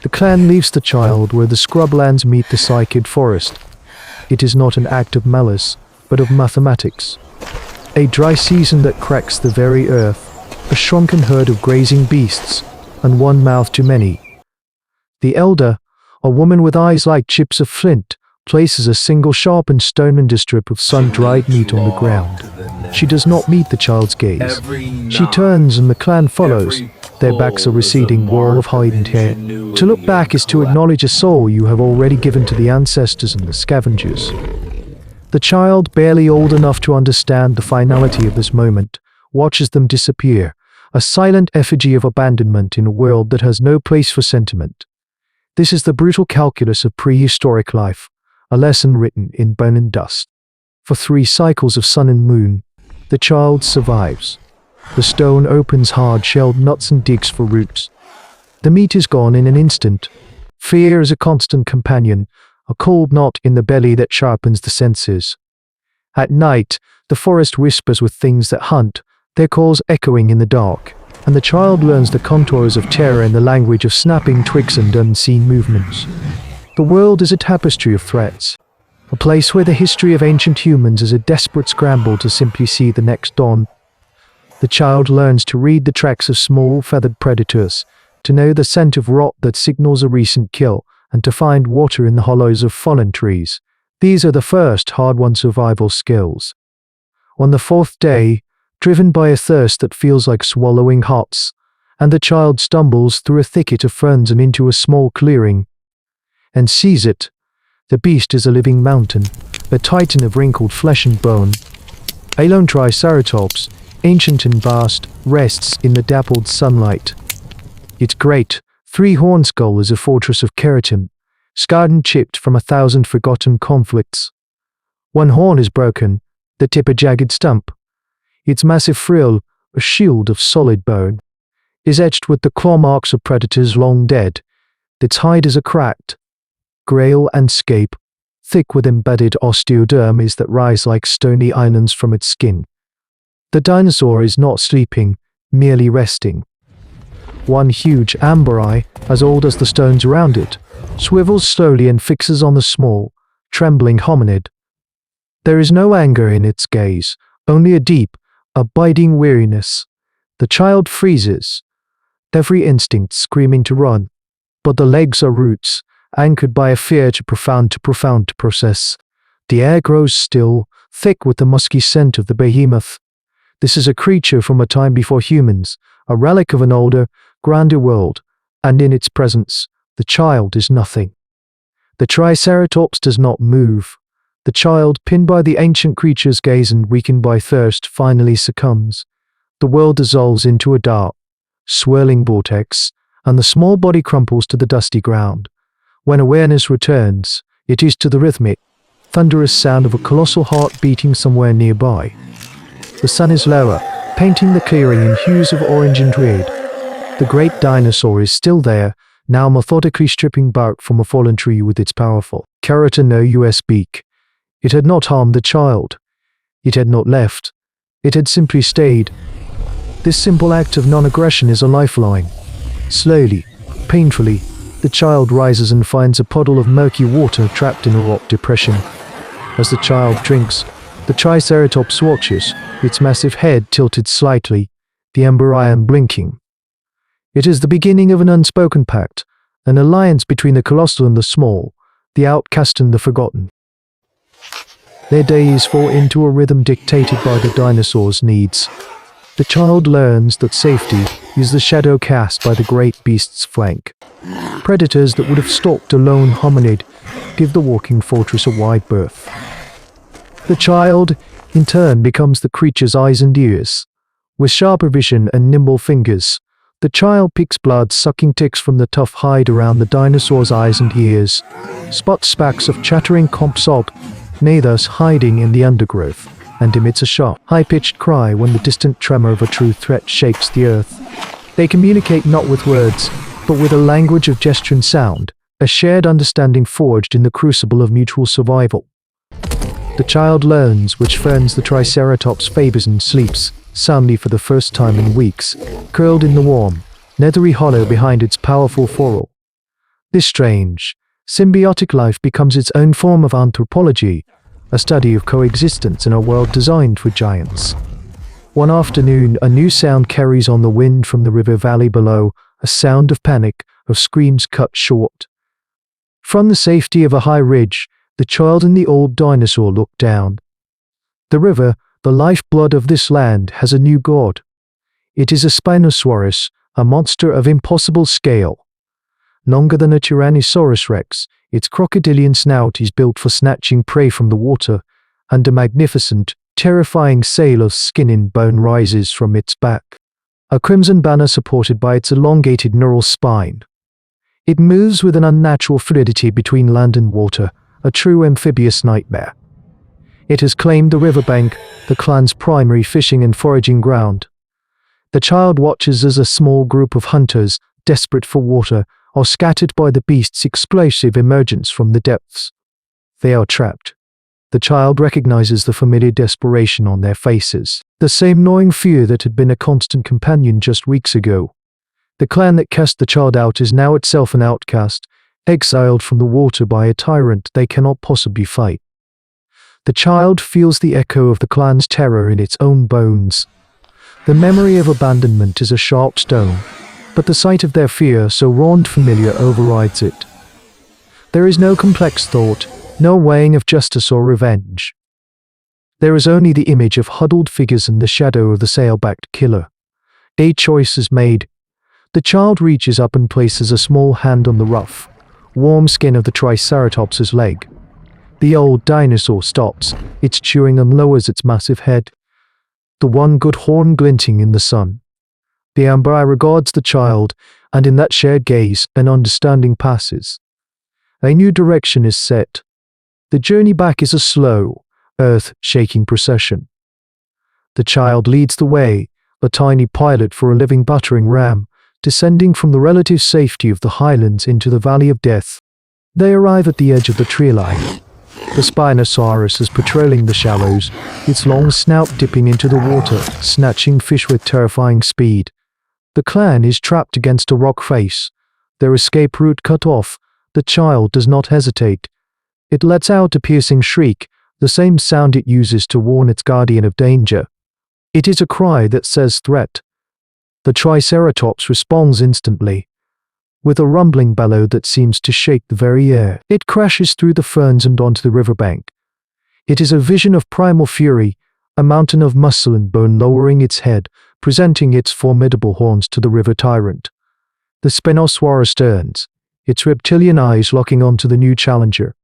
The clan leaves the child where the scrublands meet the cycad forest. It is not an act of malice, but of mathematics. A dry season that cracks the very earth, a shrunken herd of grazing beasts, and one mouth too many. The elder, a woman with eyes like chips of flint, places a single sharpened stone and a strip of sun-dried meat on the ground. She does not meet the child's gaze. She turns and the clan follows. Their backs a receding wall of hide and hair. To look back is to acknowledge a soul you have already given to the ancestors and the scavengers. The child, barely old enough to understand the finality of this moment, watches them disappear, a silent effigy of abandonment in a world that has no place for sentiment. This is the brutal calculus of prehistoric life, a lesson written in bone and dust. For 3 cycles of sun and moon, the child survives. The stone opens hard-shelled nuts and digs for roots. The meat is gone in an instant. Fear is a constant companion, a cold knot in the belly that sharpens the senses. At night, the forest whispers with things that hunt, their calls echoing in the dark, and the child learns the contours of terror in the language of snapping twigs and unseen movements. The world is a tapestry of threats, a place where the history of ancient humans is a desperate scramble to simply see the next dawn. The child learns to read the tracks of small, feathered predators, to know the scent of rot that signals a recent kill, and to find water in the hollows of fallen trees. These are the first hard-won survival skills. On the 4th day, driven by a thirst that feels like swallowing hearts, and the child stumbles through a thicket of ferns and into a small clearing, and sees it. The beast is a living mountain, a titan of wrinkled flesh and bone. A lone Triceratops, ancient and vast, rests in the dappled sunlight. Its great, 3-horned skull is a fortress of keratin, scarred and chipped from 1,000 forgotten conflicts. One horn is broken, the tip a jagged stump. Its massive frill, a shield of solid bone, is etched with the claw marks of predators long dead. Its hide is a cracked, grail and scape, thick with embedded osteoderms that rise like stony islands from its skin. The dinosaur is not sleeping, merely resting. One huge amber eye, as old as the stones around it, swivels slowly and fixes on the small, trembling hominid. There is no anger in its gaze, only a deep, abiding weariness. The child freezes, every instinct screaming to run, but the legs are roots, anchored by a fear too profound to process. The air grows still, thick with the musky scent of the behemoth. This is a creature from a time before humans, a relic of an older, grander world, and in its presence, the child is nothing. The Triceratops does not move. The child, pinned by the ancient creature's gaze and weakened by thirst, finally succumbs. The world dissolves into a dark, swirling vortex, and the small body crumples to the dusty ground. When awareness returns, it is to the rhythmic, thunderous sound of a colossal heart beating somewhere nearby. The sun is lower, painting the clearing in hues of orange and red. The great dinosaur is still there, now methodically stripping bark from a fallen tree with its powerful keratin-OUS beak. It had not harmed the child. It had not left. It had simply stayed. This simple act of non-aggression is a lifeline. Slowly, painfully, the child rises and finds a puddle of murky water trapped in a rock depression. As the child drinks, the Triceratops watches, its massive head tilted slightly, the amber eye blinking. It is the beginning of an unspoken pact, an alliance between the colossal and the small, the outcast and the forgotten. Their days fall into a rhythm dictated by the dinosaur's needs. The child learns that safety is the shadow cast by the great beast's flank. Predators that would have stalked a lone hominid give the walking fortress a wide berth. The child, in turn, becomes the creature's eyes and ears. With sharper vision and nimble fingers, the child picks blood-sucking ticks from the tough hide around the dinosaur's eyes and ears, spots specks of chattering compsog, thus hiding in the undergrowth, and emits a sharp, high-pitched cry when the distant tremor of a true threat shakes the earth. They communicate not with words, but with a language of gesture and sound, a shared understanding forged in the crucible of mutual survival. The child learns which ferns the Triceratops favors and sleeps, soundly for the first time in weeks, curled in the warm, leathery hollow behind its powerful forelock. This strange, symbiotic life becomes its own form of anthropology, a study of coexistence in a world designed for giants. One afternoon, a new sound carries on the wind from the river valley below, a sound of panic, of screams cut short. From the safety of a high ridge, the child and the old dinosaur look down. The river, the lifeblood of this land, has a new god. It is a Spinosaurus, a monster of impossible scale. Longer than a Tyrannosaurus rex, its crocodilian snout is built for snatching prey from the water, and a magnificent, terrifying sail of skin and bone rises from its back, a crimson banner supported by its elongated neural spine. It moves with an unnatural fluidity between land and water, a true amphibious nightmare. It has claimed the riverbank, the clan's primary fishing and foraging ground. The child watches as a small group of hunters, desperate for water, are scattered by the beast's explosive emergence from the depths. They are trapped. The child recognizes the familiar desperation on their faces, the same gnawing fear that had been a constant companion just weeks ago. The clan that cast the child out is now itself an outcast, exiled from the water by a tyrant they cannot possibly fight. The child feels the echo of the clan's terror in its own bones. The memory of abandonment is a sharp stone, but the sight of their fear, so raw and familiar, overrides it. There is no complex thought, no weighing of justice or revenge. There is only the image of huddled figures and the shadow of the sail-backed killer. A choice is made. The child reaches up and places a small hand on the rough, warm skin of the Triceratops' leg. The old dinosaur stops, its chewing and lowers its massive head, the one good horn glinting in the sun. The amber regards the child, and in that shared gaze, an understanding passes. A new direction is set. The journey back is a slow, earth-shaking procession. The child leads the way, a tiny pilot for a living battering ram, descending from the relative safety of the highlands into the valley of death. They arrive at the edge of the tree line. The Spinosaurus is patrolling the shallows, its long snout dipping into the water, snatching fish with terrifying speed. The clan is trapped against a rock face, their escape route cut off. The child does not hesitate. It lets out a piercing shriek, the same sound it uses to warn its guardian of danger. It is a cry that says threat. The Triceratops responds instantly. With a rumbling bellow that seems to shake the very air, it crashes through the ferns and onto the riverbank. It is a vision of primal fury, a mountain of muscle and bone lowering its head, presenting its formidable horns to the river tyrant. The Spinosaurus turns, its reptilian eyes locking onto the new challenger.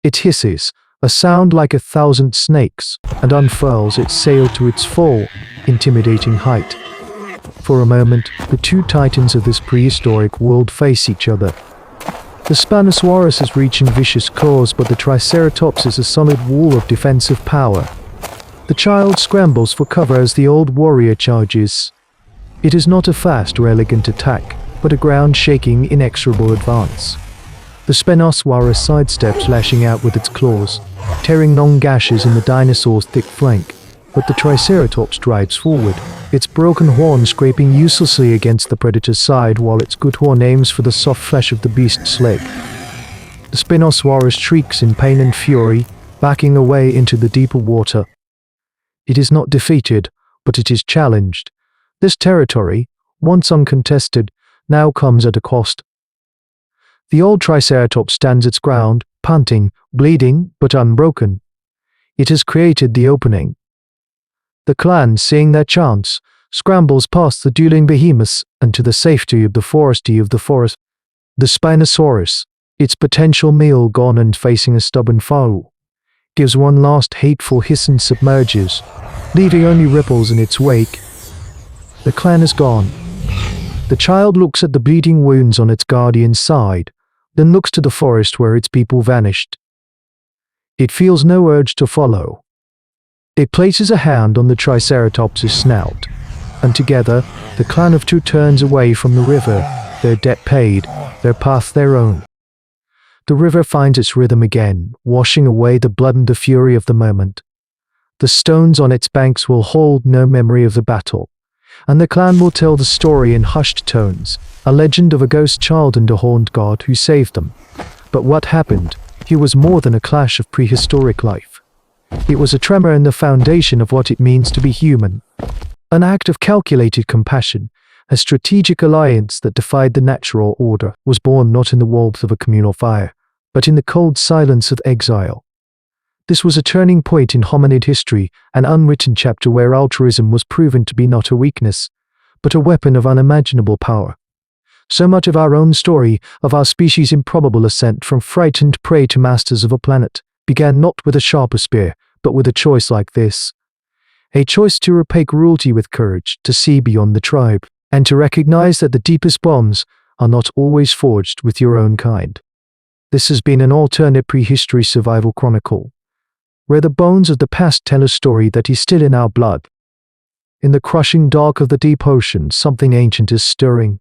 It hisses, a sound like 1,000 snakes, and unfurls its sail to its full, intimidating height. For a moment, the two titans of this prehistoric world face each other. The Spinosaurus is reaching vicious claws, but the Triceratops is a solid wall of defensive power. The child scrambles for cover as the old warrior charges. It is not a fast or elegant attack, but a ground-shaking, inexorable advance. The Spinosaurus sidesteps, lashing out with its claws, tearing long gashes in the dinosaur's thick flank, but the Triceratops drives forward, its broken horn scraping uselessly against the predator's side while its good horn aims for the soft flesh of the beast's leg. The Spinosaurus shrieks in pain and fury, backing away into the deeper water. It is not defeated, but it is challenged. This territory, once uncontested, now comes at a cost. The old Triceratops stands its ground, panting, bleeding, but unbroken. It has created the opening. The clan, seeing their chance, scrambles past the dueling behemoths and to the safety of the forest. The Spinosaurus, its potential meal gone and facing a stubborn foe, gives one last hateful hiss and submerges, leaving only ripples in its wake. The clan is gone. The child looks at the bleeding wounds on its guardian's side, then looks to the forest where its people vanished. It feels no urge to follow. It places a hand on the Triceratops' snout, and together, the clan of two turns away from the river, their debt paid, their path their own. The river finds its rhythm again, washing away the blood and the fury of the moment. The stones on its banks will hold no memory of the battle, and the clan will tell the story in hushed tones, a legend of a ghost child and a horned god who saved them. But what happened here was more than a clash of prehistoric life. It was a tremor in the foundation of what it means to be human. An act of calculated compassion, a strategic alliance that defied the natural order, was born not in the warmth of a communal fire, but in the cold silence of exile. This was a turning point in hominid history, an unwritten chapter where altruism was proven to be not a weakness, but a weapon of unimaginable power. So much of our own story, of our species' improbable ascent from frightened prey to masters of a planet, began not with a sharper spear, but with a choice like this. A choice to repay cruelty with courage, to see beyond the tribe, and to recognize that the deepest bonds are not always forged with your own kind. This has been an alternate prehistory survival chronicle, where the bones of the past tell a story that is still in our blood. In the crushing dark of the deep ocean, something ancient is stirring,